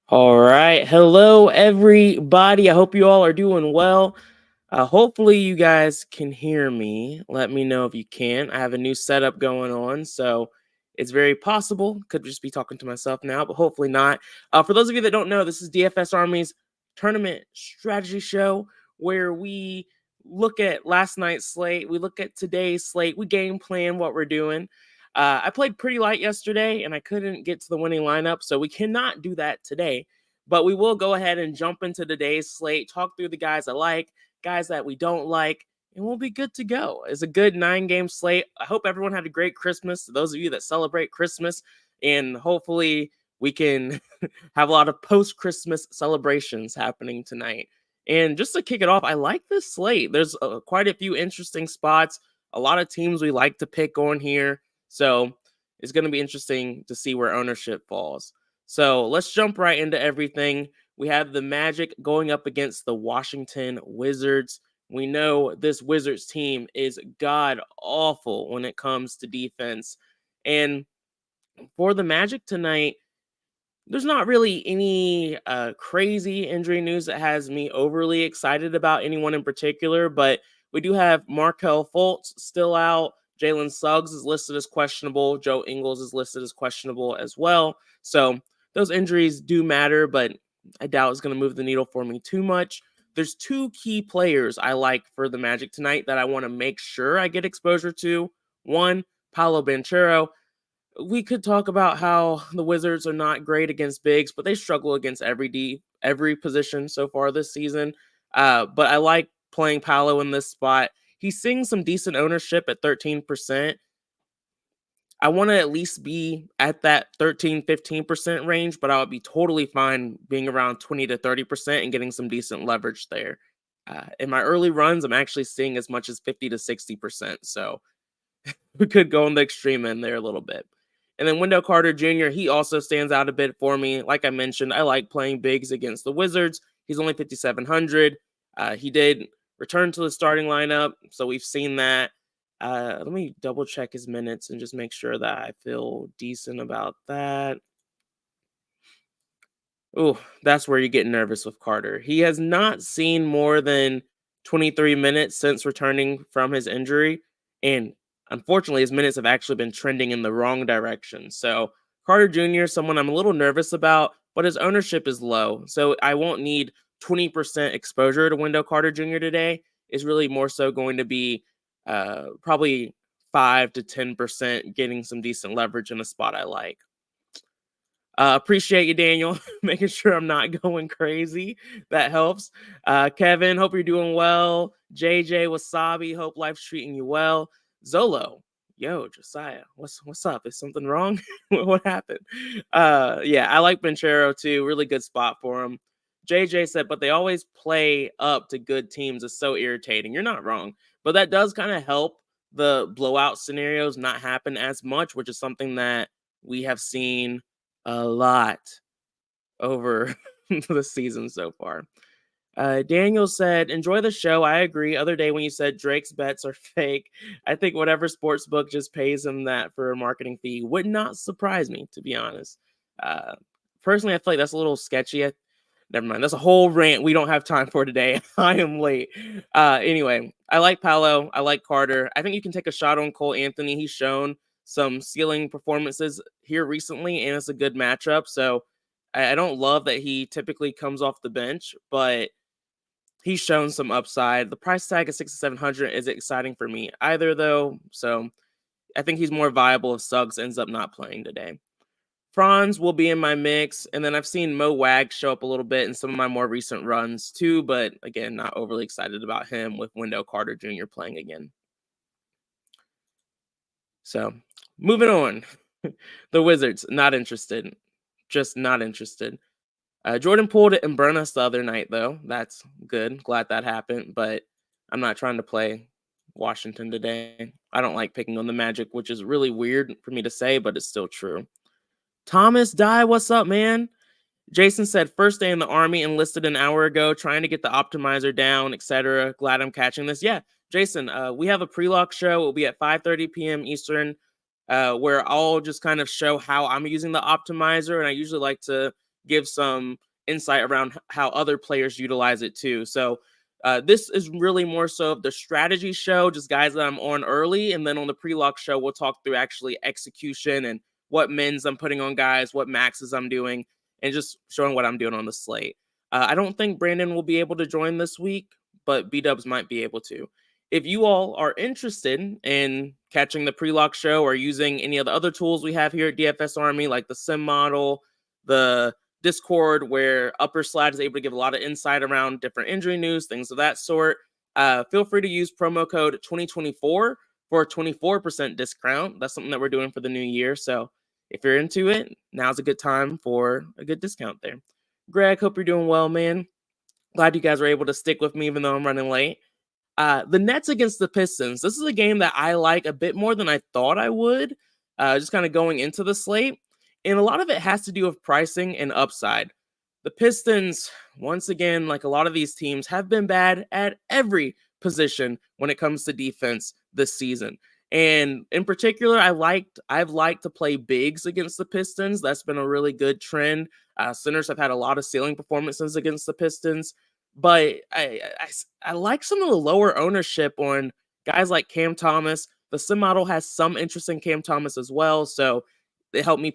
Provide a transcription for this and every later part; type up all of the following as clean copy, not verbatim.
All right. Hello, everybody. I hope you all are doing well. Hopefully, you guys can hear me. Let me know if you can. I have a new setup going on, so it's very possible. Could just be talking to myself now, but hopefully not. For those of you that don't know, this is DFS Army's tournament strategy show where we look at last night's slate, we look at today's slate, we game plan what we're doing. I played pretty light yesterday and I couldn't get to the winning lineup, so we cannot do that today. But we will go ahead and jump into today's slate, talk through the guys I like, guys that we don't like, and we'll be good to go. It's a good 9-game slate. I hope everyone had a great Christmas. Those of you that celebrate Christmas, and hopefully we can have a lot of post-Christmas celebrations happening tonight. And just to kick it off, I like this slate. There's quite a few interesting spots, a lot of teams we like to pick on here. So it's going to be interesting to see where ownership falls. So let's jump right into everything. We have the Magic going up against the Washington Wizards. We know this Wizards team is god awful when it comes to defense. And for the Magic tonight, there's not really any crazy injury news that has me overly excited about anyone in particular, but we do have Markelle Fultz still out. Jalen Suggs is listed as questionable. Joe Ingles is listed as questionable as well. So those injuries do matter, but I doubt it's going to move the needle for me too much. There's two key players I like for the Magic tonight that I want to make sure I get exposure to. One, Paolo Banchero. We could talk about how the Wizards are not great against bigs, but they struggle against every position so far this season. But I like playing Paolo in this spot. He's seeing some decent ownership at 13%. I want to at least be at that 13-15% range, but I would be totally fine being around 20 to 30% and getting some decent leverage there. In my early runs, I'm actually seeing as much as 50 to 60%. So we could go on the extreme end there a little bit. And then Wendell Carter Jr., he also stands out a bit for me. Like I mentioned, I like playing bigs against the Wizards. He's only 5,700. He did return to the starting lineup, so we've seen that. Let me double check his minutes and just make sure that I feel decent about that. Oh, that's where you get nervous with Carter. He has not seen more than 23 minutes since returning from his injury. And unfortunately, his minutes have actually been trending in the wrong direction. So Carter Jr. is someone I'm a little nervous about, but his ownership is low. So I won't need 20% exposure to Wendell Carter Jr. today. It's really more so going to be probably 5 to 10% getting some decent leverage in a spot I like. Appreciate you, Daniel, making sure I'm not going crazy. That helps. Kevin, hope you're doing well. JJ Wasabi, hope life's treating you well. Zolo, yo, Josiah, what's up? Is something wrong? What happened? Yeah, I like Banchero too. Really good spot for him. JJ said, but they always play up to good teams. It's so irritating. You're not wrong, but that does kind of help the blowout scenarios not happen as much, which is something that we have seen a lot over the season so far. Daniel said, enjoy the show. I agree. Other day when you said Drake's bets are fake, I think whatever sports book just pays him that for a marketing fee would not surprise me, to be honest. Personally, I feel like that's a little sketchy. Never mind. That's a whole rant we don't have time for today. I am late. Anyway, I like Paolo. I like Carter. I think you can take a shot on KarlAnthony. He's shown some ceiling performances here recently, and it's a good matchup. So I don't love that he typically comes off the bench, but he's shown some upside. The price tag of 6,700 is exciting for me either, though. So I think he's more viable if Suggs ends up not playing today. Franz will be in my mix, and then I've seen Mo Wag show up a little bit in some of my more recent runs too, but again, not overly excited about him with Wendell Carter Jr. playing again. So moving on. The Wizards, not interested. Just not interested. Jordan Poole didn't burn us the other night, though. That's good. Glad that happened, but I'm not trying to play Washington today. I don't like picking on the Magic, which is really weird for me to say, but it's still true. Thomas Dye, what's up, man? Jason said, first day in the Army, enlisted an hour ago, trying to get the optimizer down, etc. Glad I'm catching this. Yeah, Jason, we have a pre-lock show. It will be at 5:30 p.m. Eastern, where I'll just kind of show how I'm using the optimizer. And I usually like to give some insight around how other players utilize it too. So this is really more so of the strategy show, just guys that I'm on early. And then on the pre-lock show, we'll talk through actually execution and what mins I'm putting on guys, what maxes I'm doing, and just showing what I'm doing on the slate. I don't think Brandon will be able to join this week, but B-Dubs might be able to. If you all are interested in catching the pre-lock show or using any of the other tools we have here at DFS Army, like the sim model, the Discord, where Upper Slide is able to give a lot of insight around different injury news, things of that sort, feel free to use promo code 2024 for a 24% discount. That's something that we're doing for the new year. So if you're into it, now's a good time for a good discount there. Greg, hope you're doing well, man. Glad you guys were able to stick with me even though I'm running late. The Nets against the Pistons. This is a game that I like a bit more than I thought I would, just kind of going into the slate. And a lot of it has to do with pricing and upside. The Pistons, once again, like a lot of these teams, have been bad at every position when it comes to defense this season. And in particular, I've liked to play bigs against the Pistons. That's been a really good trend. Centers have had a lot of ceiling performances against the Pistons. But I like some of the lower ownership on guys like Cam Thomas. The sim model has some interest in Cam Thomas as well. So it helped me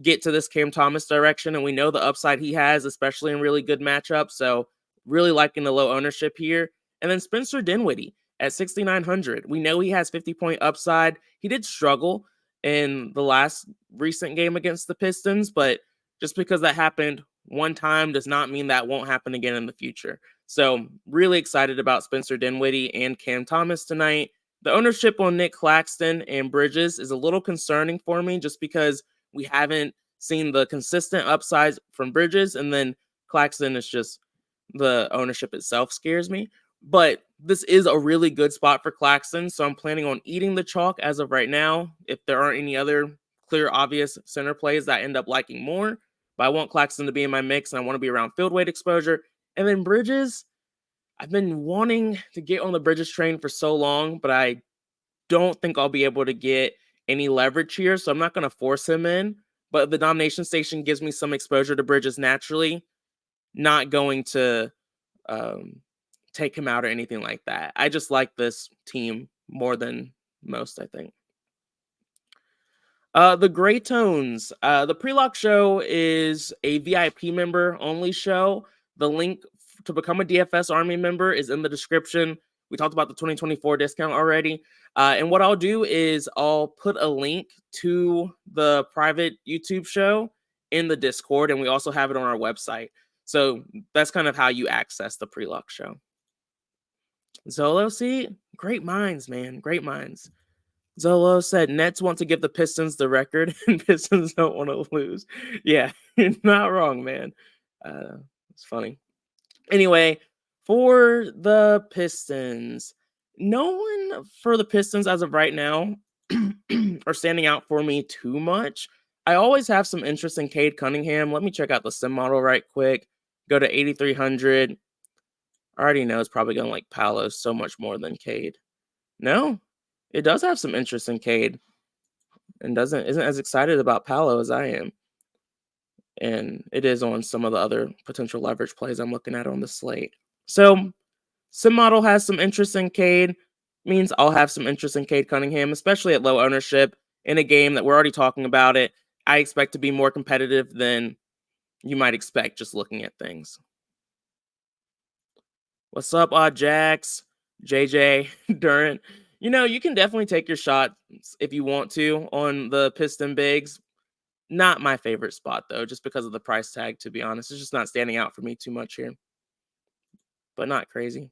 get to this Cam Thomas direction. And we know the upside he has, especially in really good matchups. So really liking the low ownership here. And then Spencer Dinwiddie at 6,900. We know he has 50-point upside. He did struggle in the last recent game against the Pistons, but just because that happened one time does not mean that won't happen again in the future. So really excited about Spencer Dinwiddie and Cam Thomas tonight. The ownership on Nick Claxton and Bridges is a little concerning for me just because we haven't seen the consistent upsides from Bridges, and then Claxton is just the ownership itself scares me. But this is a really good spot for Claxton, so I'm planning on eating the chalk as of right now. If there aren't any other clear, obvious center plays that I end up liking more, but I want Claxton to be in my mix, and I want to be around field weight exposure. And then Bridges, I've been wanting to get on the Bridges train for so long, but I don't think I'll be able to get any leverage here, so I'm not going to force him in. But the domination station gives me some exposure to Bridges naturally. Not going to take him out or anything like that. I just like this team more than most, I think. The Gray Tones. The pre-lock show is a VIP member only show. The link to become a DFS Army member is in the description. We talked about the 2024 discount already. And what I'll do is I'll put a link to the private YouTube show in the Discord, and we also have it on our website. So that's kind of how you access the pre-lock show. Zolo, see? Great minds, man. Great minds. Zolo said Nets want to give the Pistons the record and Pistons don't want to lose. Yeah, you're not wrong, man. It's funny. Anyway, for the Pistons, no one for the Pistons as of right now are standing out for me too much. I always have some interest in Cade Cunningham. Let me check out the sim model right quick. Go to 8,300. I already know it's probably going to like Paolo so much more than Cade. No, it does have some interest in Cade and isn't as excited about Paolo as I am. And it is on some of the other potential leverage plays I'm looking at on the slate. So sim model has some interest in Cade. Means I'll have some interest in Cade Cunningham, especially at low ownership in a game that we're already talking about it. I expect to be more competitive than you might expect just looking at things. What's up, Odd Jacks, JJ, Durant? You know, you can definitely take your shot if you want to on the Piston bigs. Not my favorite spot, though, just because of the price tag, to be honest. It's just not standing out for me too much here. But not crazy.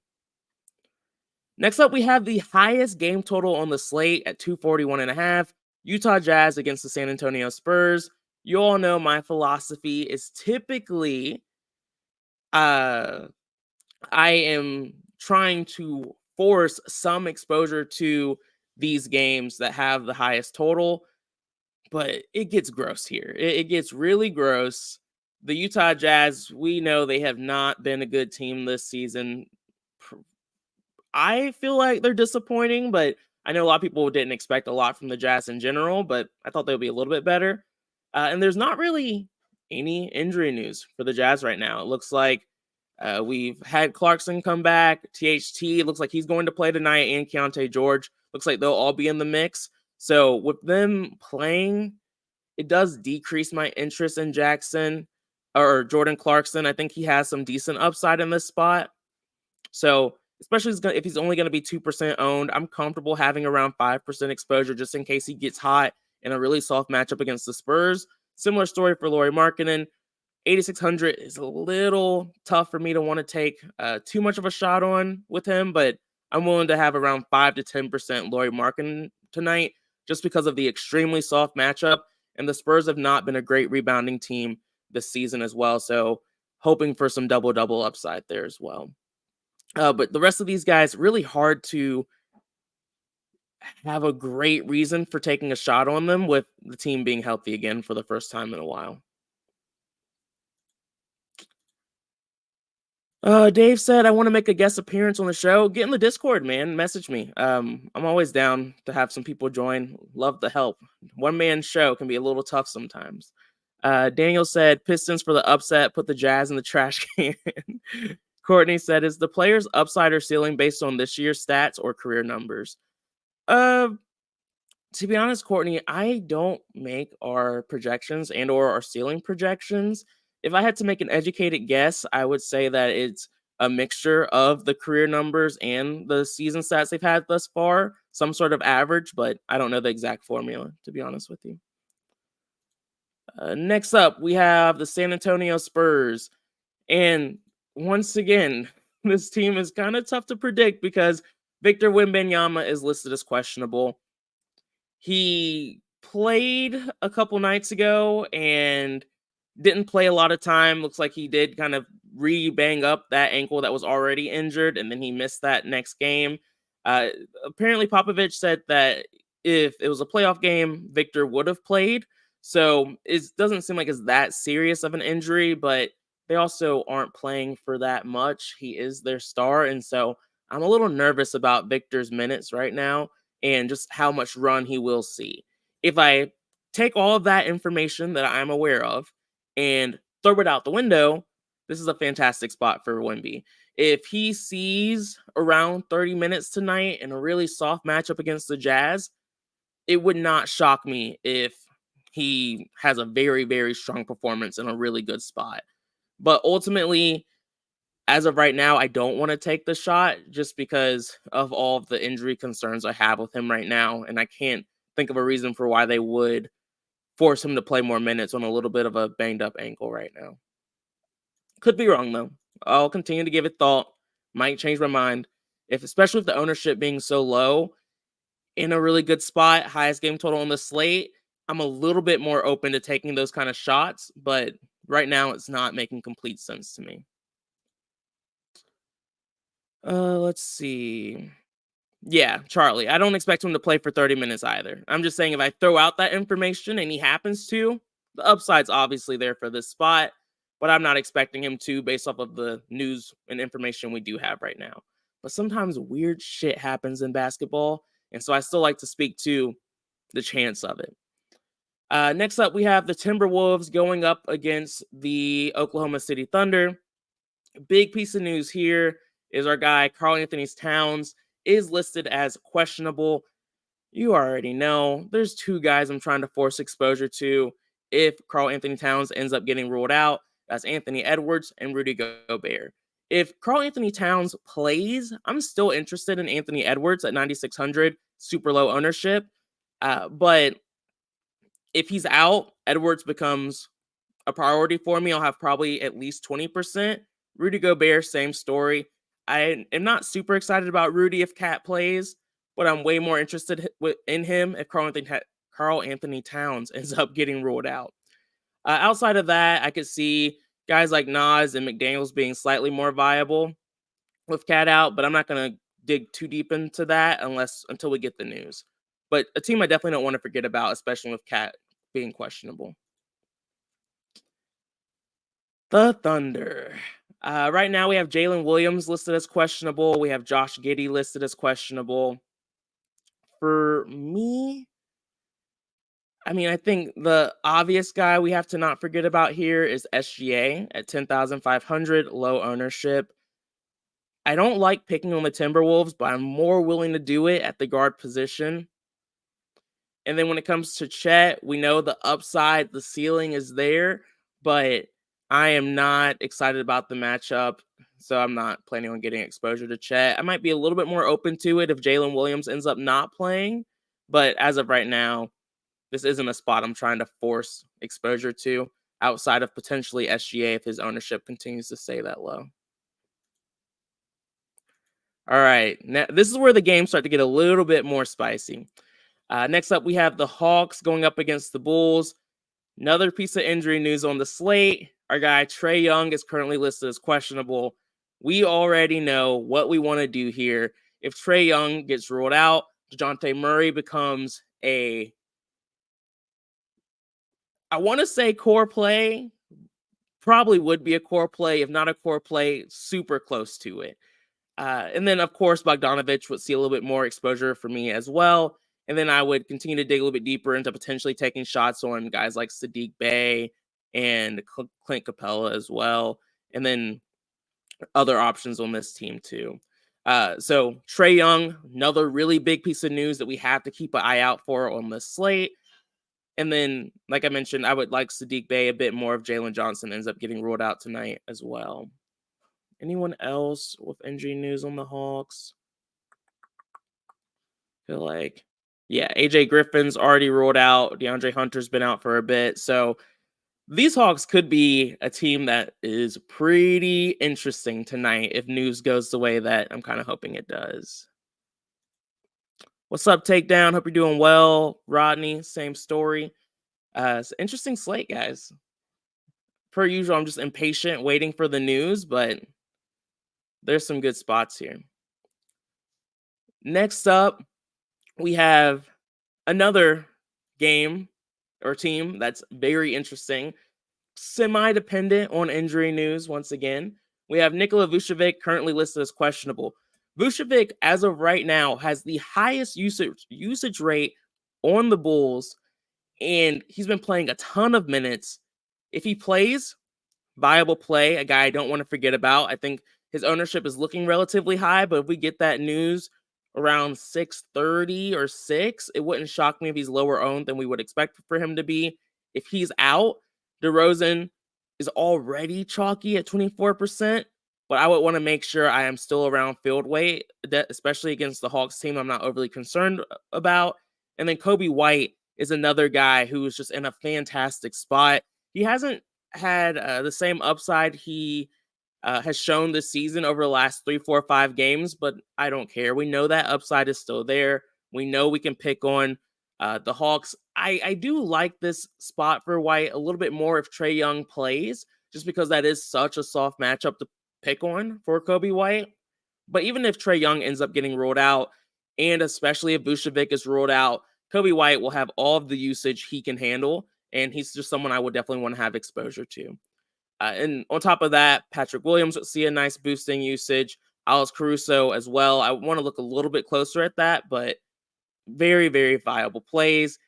Next up, we have the highest game total on the slate at 241.5. Utah Jazz against the San Antonio Spurs. You all know my philosophy is typically I am trying to force some exposure to these games that have the highest total, but it gets gross here. It gets really gross. The Utah Jazz, we know they have not been a good team this season. I feel like they're disappointing, but I know a lot of people didn't expect a lot from the Jazz in general, but I thought they would be a little bit better. And there's not really any injury news for the Jazz right now. It looks like we've had Clarkson come back. THT looks like he's going to play tonight, and Keontae George looks like they'll all be in the mix. So with them playing, it does decrease my interest in Jackson or Jordan Clarkson. I think he has some decent upside in this spot. So especially if he's only going to be 2% owned, I'm comfortable having around 5% exposure just in case he gets hot in a really soft matchup against the Spurs. Similar story for Lauri Markkanen. 8,600 is a little tough for me to want to take too much of a shot on with him, but I'm willing to have around 5 to 10% Lauri Markkanen tonight just because of the extremely soft matchup. And the Spurs have not been a great rebounding team this season as well. So hoping for some double-double upside there as well. But the rest of these guys, really hard to have a great reason for taking a shot on them with the team being healthy again for the first time in a while. Dave said, I want to make a guest appearance on the show. Get in the Discord, man. Message me. I'm always down to have some people join. Love the help. One-man show can be a little tough sometimes. Daniel said, Pistons for the upset. Put the Jazz in the trash can. Courtney said, is the player's upside or ceiling based on this year's stats or career numbers? To be honest, Courtney, I don't make our projections and or our ceiling projections. If I had to make an educated guess, I would say that it's a mixture of the career numbers and the season stats they've had thus far, some sort of average, but I don't know the exact formula, to be honest with you. Next up, we have the San Antonio Spurs. And once again, this team is kind of tough to predict because Victor Wembanyama is listed as questionable. He played a couple nights ago and didn't play a lot of time. Looks like he did kind of re-bang up that ankle that was already injured, and then he missed that next game. Apparently, Popovich said that if it was a playoff game, Victor would have played. So it doesn't seem like it's that serious of an injury, but they also aren't playing for that much. He is their star, and so I'm a little nervous about Victor's minutes right now and just how much run he will see. If I take all of that information that I'm aware of and throw it out the window, this is a fantastic spot for Wemby. If he sees around 30 minutes tonight in a really soft matchup against the Jazz, it would not shock me if he has a very, very strong performance in a really good spot. But ultimately, as of right now, I don't want to take the shot just because of all of the injury concerns I have with him right now. And I can't think of a reason for why they would force him to play more minutes on a little bit of a banged up ankle right now. Could be wrong, though. I'll continue to give it thought. Might change my mind. Especially with the ownership being so low, in a really good spot, highest game total on the slate, I'm a little bit more open to taking those kind of shots. But right now, it's not making complete sense to me. Let's see. Yeah, Charlie. I don't expect him to play for 30 minutes either. I'm just saying if I throw out that information and he happens to, the upside's obviously there for this spot, but I'm not expecting him to based off of the news and information we do have right now. But sometimes weird shit happens in basketball, and so I still like to speak to the chance of it. Next up, we have the Timberwolves going up against the Oklahoma City Thunder. Big piece of news here is our guy, KarlAnthony Towns, is listed as questionable. You already know there's two guys I'm trying to force exposure to if KarlAnthony Towns ends up getting ruled out. That's Anthony Edwards and Rudy Gobert. If KarlAnthony Towns plays, I'm still interested in Anthony Edwards at 9,600, super low ownership. But if he's out, Edwards becomes a priority for me. I'll have probably at least 20%. Rudy Gobert, same story. I am not super excited about Rudy if Cat plays, but I'm way more interested in him if KarlAnthony Towns ends up getting ruled out. Outside of that, I could see guys like Nas and McDaniels being slightly more viable with Cat out, but I'm not going to dig too deep into that until we get the news. But a team I definitely don't want to forget about, especially with Cat being questionable. The Thunder. Right now, we have Jalen Williams listed as questionable. We have Josh Giddey listed as questionable. For me, I mean, I think the obvious guy we have to not forget about here is SGA at 10,500, low ownership. I don't like picking on the Timberwolves, but I'm more willing to do it at the guard position. And then when it comes to Chet, we know the upside, the ceiling is there, but I am not excited about the matchup. So I'm not planning on getting exposure to Chet. I might be a little bit more open to it if Jalen Williams ends up not playing. But as of right now, this isn't a spot I'm trying to force exposure to outside of potentially SGA if his ownership continues to stay that low. All right. Now, this is where the games start to get a little bit more spicy. Next up, we have the Hawks going up against the Bulls. Another piece of injury news on the slate. Our guy Trey Young is currently listed as questionable. We already know what we want to do here. If Trey Young gets ruled out, DeJounte Murray becomes I want to say core play. Probably would be a core play. If not a core play, super close to it. And then, of course, Bogdanovich would see a little bit more exposure for me as well. And then I would continue to dig a little bit deeper into potentially taking shots on guys like Sadiq Bey and Clint Capella as well. And then other options on this team too. So Trey Young, another really big piece of news that we have to keep an eye out for on the slate. And then, like I mentioned, I would like Sadiq Bey a bit more if Jalen Johnson ends up getting ruled out tonight as well. Anyone else with injury news on the Hawks? I feel like, yeah, AJ Griffin's already ruled out. DeAndre Hunter's been out for a bit. So these Hawks could be a team that is pretty interesting tonight if news goes the way that I'm kind of hoping it does. What's up, Takedown? Hope you're doing well. Rodney, same story. It's an interesting slate, guys. Per usual, I'm just impatient waiting for the news, but there's some good spots here. Next up, we have another game or team that's very interesting, semi-dependent on injury news once again. We have Nikola Vucevic currently listed as questionable. Vucevic, as of right now, has the highest usage rate on the Bulls, and he's been playing a ton of minutes. If he plays, viable play, a guy I don't want to forget about. I think his ownership is looking relatively high, but if we get that news around 6:30 or 6, it wouldn't shock me if he's lower owned than we would expect for him to be. If he's out, DeRozan is already chalky at 24%, but I would want to make sure I am still around field weight, especially against the Hawks team I'm not overly concerned about. And then Kobe White is another guy who is just in a fantastic spot. He hasn't had the same upside he has shown this season over the last 3, 4, 5 games, but I don't care. We know that upside is still there. We know we can pick on the Hawks. I do like this spot for White a little bit more if Trey Young plays, just because that is such a soft matchup to pick on for Kobe White. But even if Trey Young ends up getting ruled out, and especially if Vucevic is ruled out, Kobe White will have all of the usage he can handle, and he's just someone I would definitely want to have exposure to. And on top of that, Patrick Williams would see a nice boosting usage. Alex Caruso as well. I want to look a little bit closer at that, but very, very viable plays.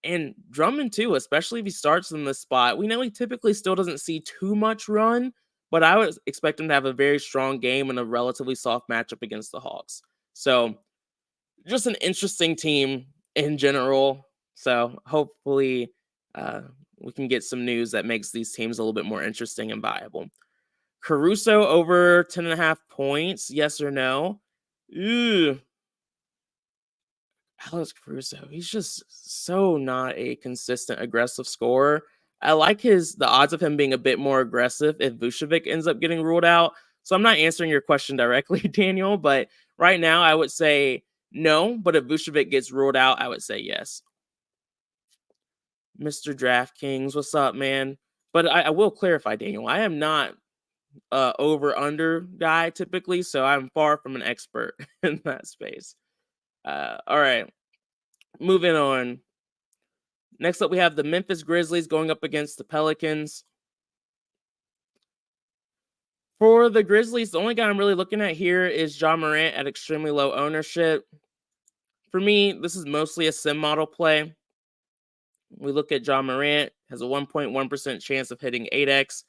And Drummond too, especially if he starts in this spot. We know he typically still doesn't see too much run, but I would expect him to have a very strong game in a relatively soft matchup against the Hawks. So just an interesting team in general. So hopefully we can get some news that makes these teams a little bit more interesting and viable. Caruso over 10.5 points, yes or no? Ew. Alex Caruso, he's just so not a consistent aggressive scorer. I like the odds of him being a bit more aggressive if Vucevic ends up getting ruled out. So I'm not answering your question directly, Daniel, but right now I would say no. But if Vucevic gets ruled out, I would say yes. Mr. DraftKings, what's up, man? But I will clarify, Daniel, I am not over-under guy typically, so I'm far from an expert in that space. All right, moving on. Next up, we have the Memphis Grizzlies going up against the Pelicans. For the Grizzlies, the only guy I'm really looking at here is Ja Morant at extremely low ownership. For me, this is mostly a sim model play. we look at John Morant, has a 1.1% chance of hitting 8x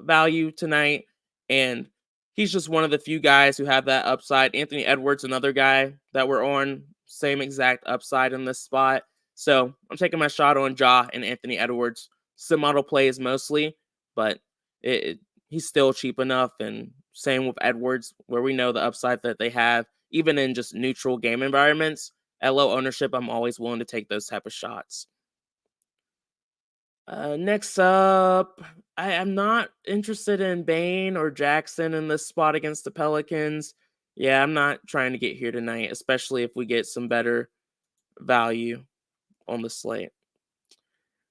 value tonight. And he's just one of the few guys who have that upside. Anthony Edwards, another guy that we're on, same exact upside in this spot. So I'm taking my shot on Ja and Anthony Edwards. Sim model plays mostly, but he's still cheap enough. And same with Edwards, where we know the upside that they have, even in just neutral game environments. At low ownership, I'm always willing to take those type of shots. Next up, I am not interested in Bane or Jackson in this spot against the Pelicans. Yeah, I'm not trying to get here tonight, especially if we get some better value on the slate.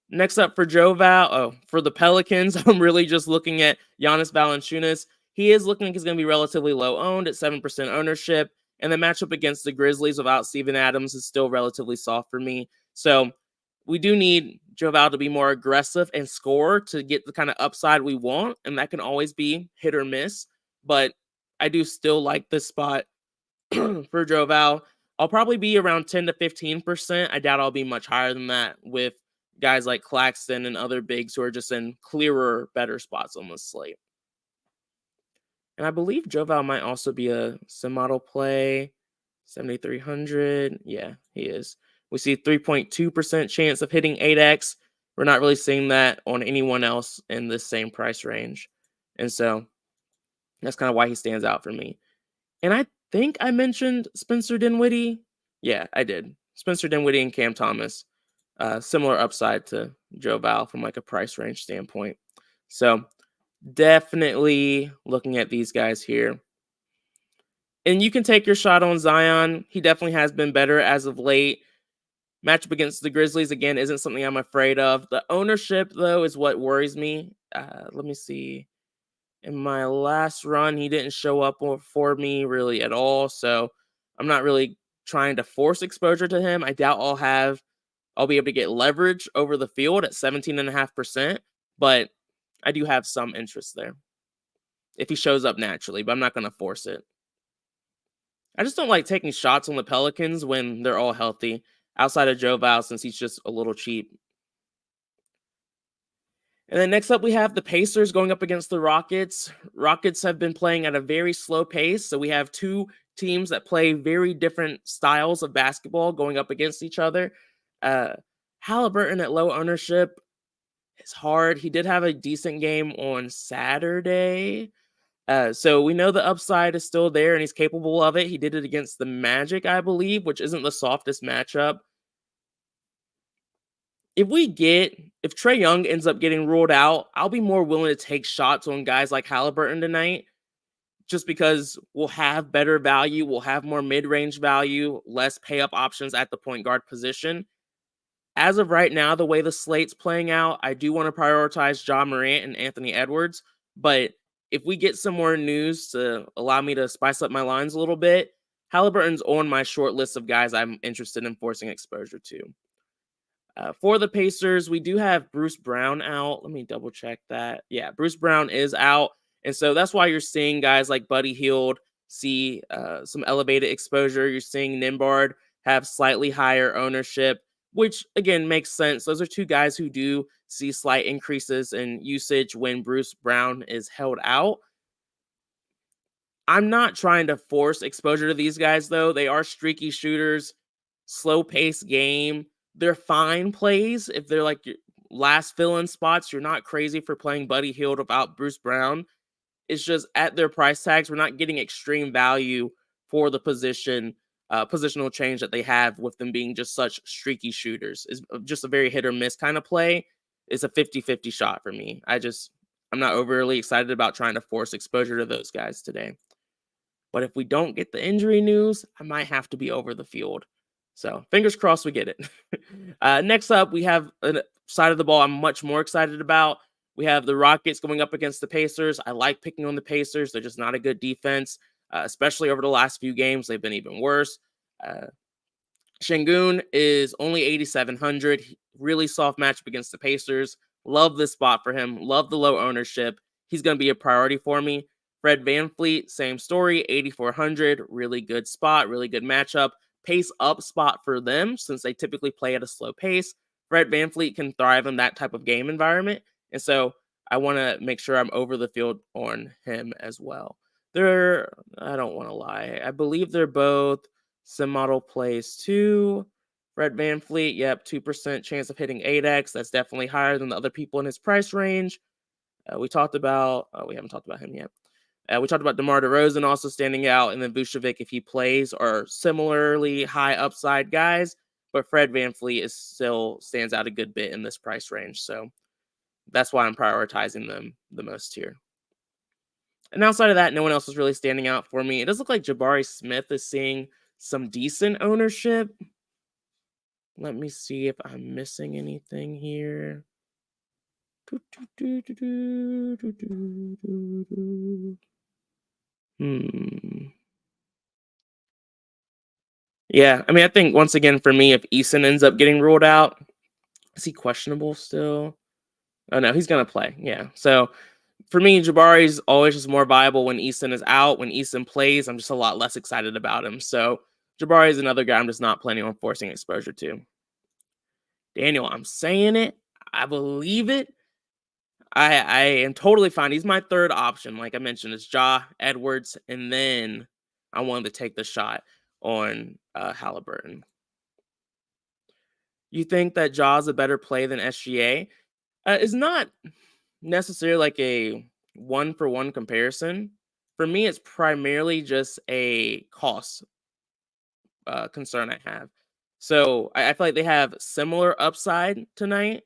Next up for for the Pelicans, I'm really just looking at Giannis Valanciunas. He is looking like he's going to be relatively low owned at 7% ownership, and the matchup against the Grizzlies without Steven Adams is still relatively soft for me. So we do need Joe Val to be more aggressive and score to get the kind of upside we want, and that can always be hit or miss. But I do still like this spot for Joe Val. I'll probably be around 10 to 15%. I doubt I'll be much higher than that with guys like Claxton and other bigs who are just in clearer, better spots on the slate. And I believe Joe Val might also be a sim model play. 7,300. Yeah, he is. We see 3.2% chance of hitting 8x. We're not really seeing that on anyone else in this same price range. And so that's kind of why he stands out for me. And I think I mentioned Spencer Dinwiddie. Yeah, I did. Spencer Dinwiddie and Cam Thomas. Similar upside to Joe Val from like a price range standpoint. So definitely looking at these guys here. And you can take your shot on Zion. He definitely has been better as of late. Matchup against the Grizzlies, again, isn't something I'm afraid of. The ownership, though, is what worries me. Let me see. In my last run, he didn't show up for me really at all. So I'm not really trying to force exposure to him. I doubt I'll be able to get leverage over the field at 17.5%. But I do have some interest there if he shows up naturally, but I'm not going to force it. I just don't like taking shots on the Pelicans when they're all healthy, outside of Joe Val, since he's just a little cheap. And then next up, we have the Pacers going up against the Rockets. Rockets have been playing at a very slow pace, so we have two teams that play very different styles of basketball going up against each other. Halliburton at low ownership is hard. He did have a decent game on Saturday. So we know the upside is still there and he's capable of it. He did it against the Magic, I believe, which isn't the softest matchup. If Trey Young ends up getting ruled out, I'll be more willing to take shots on guys like Halliburton tonight, just because we'll have better value, we'll have more mid-range value, less pay-up options at the point guard position. As of right now, the way the slate's playing out, I do want to prioritize John Morant and Anthony Edwards, but if we get some more news to allow me to spice up my lines a little bit, Halliburton's on my short list of guys I'm interested in forcing exposure to. For the Pacers, we do have Bruce Brown out. Let me double check that. Yeah, Bruce Brown is out. And so that's why you're seeing guys like Buddy Hield see some elevated exposure. You're seeing Nimbard have slightly higher ownership, which again makes sense. Those are two guys who do see slight increases in usage when Bruce Brown is held out. I'm not trying to force exposure to these guys, though. They are streaky shooters, slow pace game. They're fine plays if they're like your last fill-in spots. You're not crazy for playing Buddy Hield without Bruce Brown. It's just at their price tags, we're not getting extreme value for the positional change that they have with them being just such streaky shooters. Is just a very hit or miss kind of play. It's a 50-50 shot for me. I'm not overly excited about trying to force exposure to those guys today. But if we don't get the injury news, I might have to be over the field. So fingers crossed we get it. Next up, we have a side of the ball I'm much more excited about. We have the Rockets going up against the Pacers. I like picking on the Pacers. They're just not a good defense, especially over the last few games. They've been even worse. Şengün is only 8,700. Really soft matchup against the Pacers. Love this spot for him. Love the low ownership. He's going to be a priority for me. Fred VanVleet, same story, 8,400. Really good spot, really good matchup. Pace up spot for them since they typically play at a slow pace. Fred VanVleet can thrive in that type of game environment. And so I want to make sure I'm over the field on him as well. I don't want to lie, I believe they're both sim model plays too. Fred VanVleet, yep, 2% chance of hitting 8x. That's definitely higher than the other people in his price range. We haven't talked about him yet. We talked about DeMar DeRozan also standing out, and then Vucevic, if he plays, are similarly high upside guys. But Fred VanVleet still stands out a good bit in this price range. So that's why I'm prioritizing them the most here. And outside of that, no one else is really standing out for me. It does look like Jabari Smith is seeing some decent ownership. Let me see if I'm missing anything here. Yeah, I mean, I think once again for me, if Eason ends up getting ruled out, is he questionable still? Oh no, he's gonna play. Yeah, so for me, Jabari's always just more viable when Eason is out. When Eason plays, I'm just a lot less excited about him. So Jabari is another guy I'm just not planning on forcing exposure to. Daniel, I'm saying it. I believe it. I am totally fine. He's my third option. Like I mentioned, it's Ja, Edwards, and then I wanted to take the shot on Halliburton. You think that Ja's a better play than SGA? Is not necessarily like a one-for-one comparison. For me, it's primarily just a cost concern I have. So I feel like they have similar upside tonight,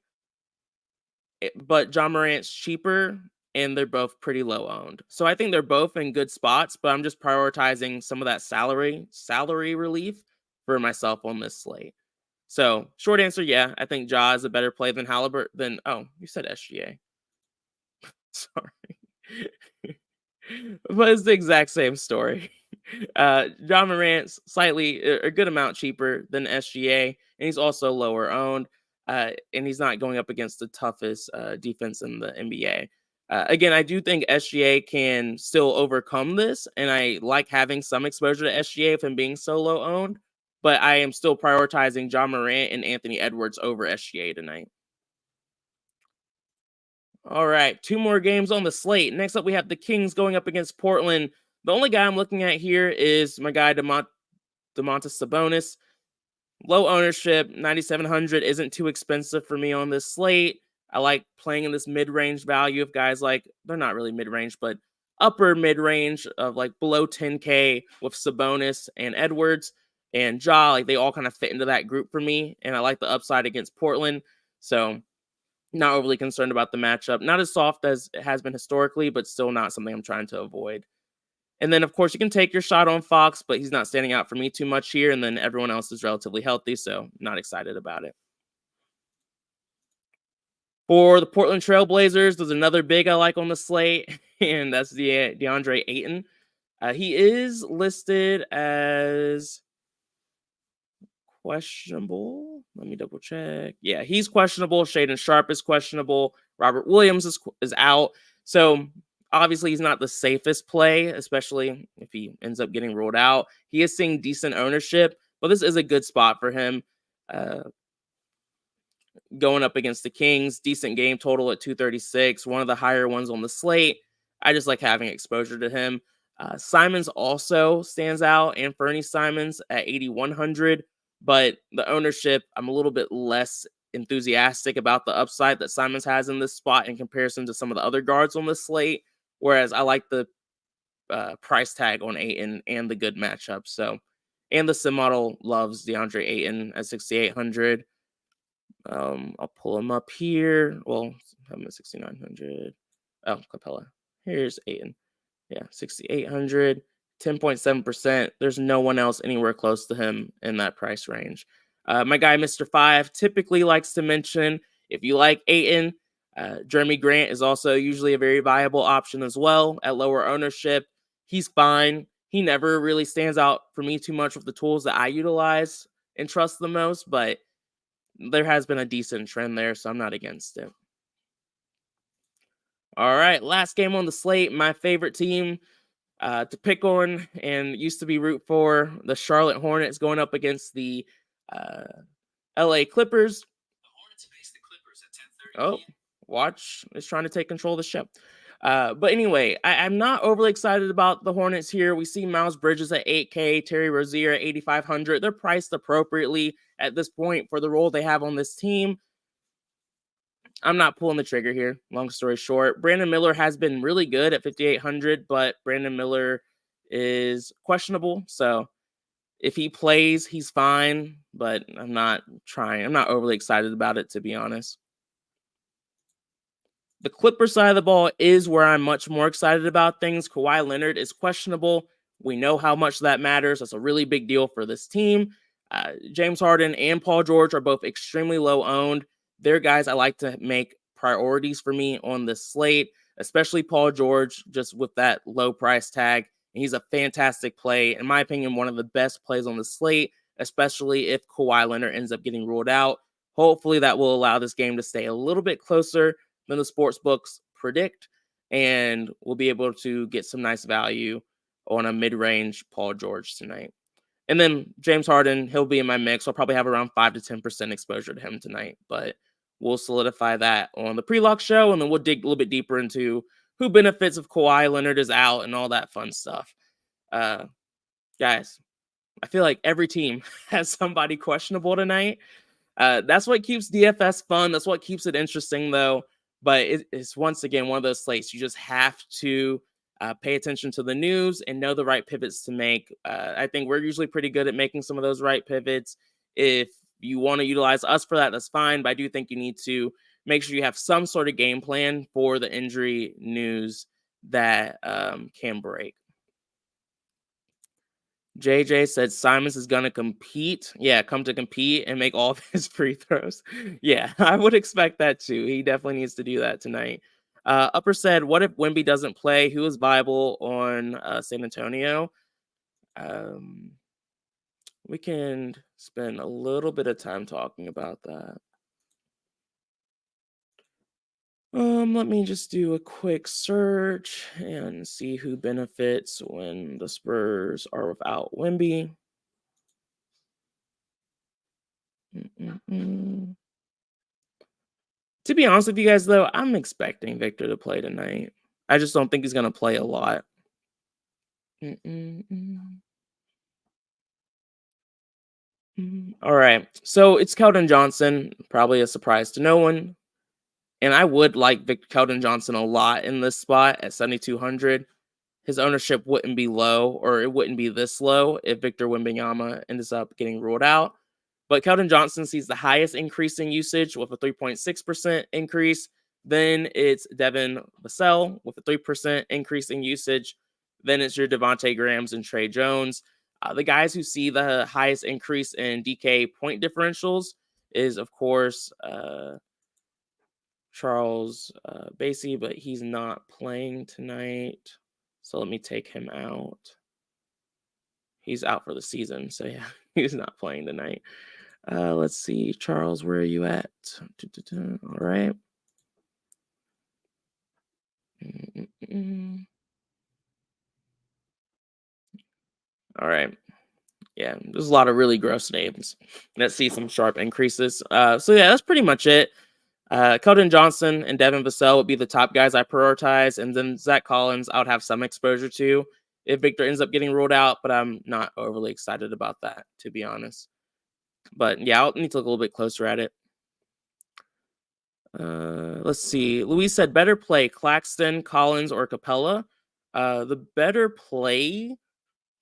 but John Morant's cheaper and they're both pretty low owned. So I think they're both in good spots, but I'm just prioritizing some of that salary relief for myself on this slate. So short answer, yeah, I think Ja is a better play than Halliburton. Oh, you said SGA. Sorry. But it's the exact same story. John Morant's slightly a good amount cheaper than SGA, and he's also lower owned. And he's not going up against the toughest defense in the NBA. Again, I do think SGA can still overcome this, and I like having some exposure to SGA if I'm being so low owned. But I am still prioritizing John Morant and Anthony Edwards over SGA tonight. All right, 2 more games on the slate. Next up, we have the Kings going up against Portland. The only guy I'm looking at here is my guy Domantas Sabonis. Low ownership, 9,700 isn't too expensive for me on this slate. I like playing in this mid-range value of guys like, they're not really mid-range, but upper mid-range of like below 10K with Sabonis and Edwards and Ja. Like they all kind of fit into that group for me, and I like the upside against Portland. So not overly concerned about the matchup. Not as soft as it has been historically, but still not something I'm trying to avoid. And then, of course, you can take your shot on Fox, but he's not standing out for me too much here. And then everyone else is relatively healthy, so not excited about it. For the Portland Trailblazers, there's another big I like on the slate, and that's the DeAndre Ayton. He is listed as questionable. Let me double check. Yeah, he's questionable. Shaden Sharp is questionable. Robert Williams is out. So obviously he's not the safest play, especially if he ends up getting ruled out. He is seeing decent ownership, but this is a good spot for him. Going up against the Kings, decent game total at 236, one of the higher ones on the slate. I just like having exposure to him. Simons also stands out, and Fernie Simons at 8,100, but the ownership, I'm a little bit less enthusiastic about the upside that Simons has in this spot in comparison to some of the other guards on the slate, whereas I like the price tag on Ayton and the good matchup. So, and the sim model loves DeAndre Ayton at 6,800. I'll pull him up here. Well, I'm at 6,900. Oh, Capella. Here's Ayton. Yeah, 6,800, 10.7%. There's no one else anywhere close to him in that price range. My guy, Mr. 5, typically likes to mention if you like Ayton, Jeremy Grant is also usually a very viable option as well at lower ownership. He's fine. He never really stands out for me too much with the tools that I utilize and trust the most, but there has been a decent trend there, so I'm not against it. All right, last game on the slate. My favorite team to pick on and used to be root for, the Charlotte Hornets going up against the LA Clippers. Oh, watch is trying to take control of the ship. But anyway, I'm not overly excited about the Hornets here. We see Miles Bridges at 8K, Terry Rozier at 8,500. They're priced appropriately at this point for the role they have on this team. I'm not pulling the trigger here. Long story short, Brandon Miller has been really good at 5,800, but Brandon Miller is questionable. So if he plays, he's fine, but I'm not overly excited about it, to be honest. The Clippers side of the ball is where I'm much more excited about things. Kawhi Leonard is questionable. We know how much that matters. That's a really big deal for this team. James Harden and Paul George are both extremely low owned. They're guys I like to make priorities for me on this slate, especially Paul George, just with that low price tag. He's a fantastic play. In my opinion, one of the best plays on the slate, especially if Kawhi Leonard ends up getting ruled out. Hopefully that will allow this game to stay a little bit closer than the sports books predict, and we'll be able to get some nice value on a mid-range Paul George tonight. And then James Harden, he'll be in my mix. I'll probably have around 5 to 10% exposure to him tonight, but we'll solidify that on the pre-lock show, and then we'll dig a little bit deeper into who benefits if Kawhi Leonard is out and all that fun stuff. Guys, I feel like every team has somebody questionable tonight. That's what keeps DFS fun. That's what keeps it interesting, though. But it's once again one of those slates. You just have to pay attention to the news and know the right pivots to make. I think we're usually pretty good at making some of those right pivots. If you want to utilize us for that, that's fine. But I do think you need to make sure you have some sort of game plan for the injury news that can break. JJ said Simons is going to compete. Yeah, come to compete and make all of his free throws. Yeah, I would expect that too. He definitely needs to do that tonight. Upper said, what if Wemby doesn't play? Who is viable on San Antonio? We can spend a little bit of time talking about that. Let me just do a quick search and see who benefits when the Spurs are without Wemby. To be honest with you guys, though, I'm expecting Victor to play tonight. I just don't think he's going to play a lot. All right. So it's Keldon Johnson, probably a surprise to no one. And I would like Keldon Johnson a lot in this spot at 7,200. His ownership wouldn't be low, or it wouldn't be this low if Victor Wembanyama ends up getting ruled out. But Keldon Johnson sees the highest increase in usage with a 3.6% increase. Then it's Devin Vassell with a 3% increase in usage. Then it's your Devontae Grahams and Trey Jones. The guys who see the highest increase in DK point differentials is, of course, Charles Bassey, but he's not playing tonight. So let me take him out. He's out for the season. So yeah, he's not playing tonight. Let's see. Charles, where are you at? All right. All right. Yeah, there's a lot of really gross names that see some sharp increases. So yeah, that's pretty much it. Keldon Johnson and Devin Vassell would be the top guys I prioritize, and then Zach Collins I would have some exposure to if Victor ends up getting ruled out, but I'm not overly excited about that, to be honest. But yeah, I'll need to look a little bit closer at it. Let's see. Luis said better play Claxton, Collins, or Capella. The better play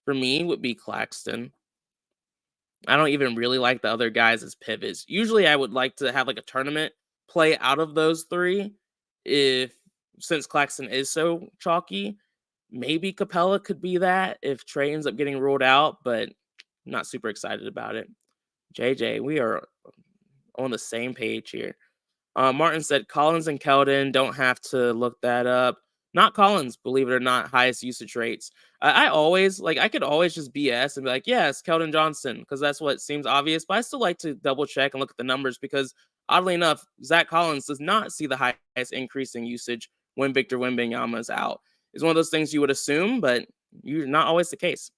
for me would be Claxton. I don't even really like the other guys as pivots. Usually I would like to have like a tournament play out of those three. Since Claxton is so chalky, maybe Capella could be that if Trey ends up getting ruled out, but I'm not super excited about it. JJ, we are on the same page here. Martin said Collins and Keldon, don't have to look that up. Not Collins, believe it or not, highest usage rates. I could always just BS and be like, yeah, it's Keldon Johnson, because that's what seems obvious. But I still like to double check and look at the numbers because, oddly enough, Zach Collins does not see the highest increase in usage when Victor Wembanyama is out. It's one of those things you would assume, but you're not always the case.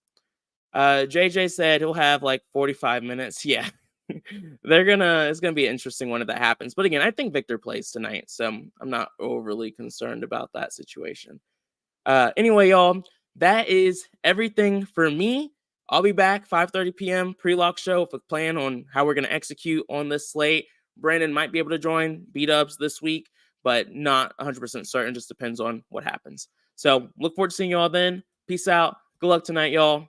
JJ said he'll have like 45 minutes. Yeah, It's gonna be an interesting one if that happens. But again, I think Victor plays tonight, so I'm not overly concerned about that situation. Anyway, y'all, that is everything for me. I'll be back 5:30 p.m. pre-lock show with a plan on how we're gonna execute on this slate. Brandon might be able to join B-Dubs this week, but not 100% certain. Just depends on what happens. So look forward to seeing y'all then. Peace out. Good luck tonight, y'all.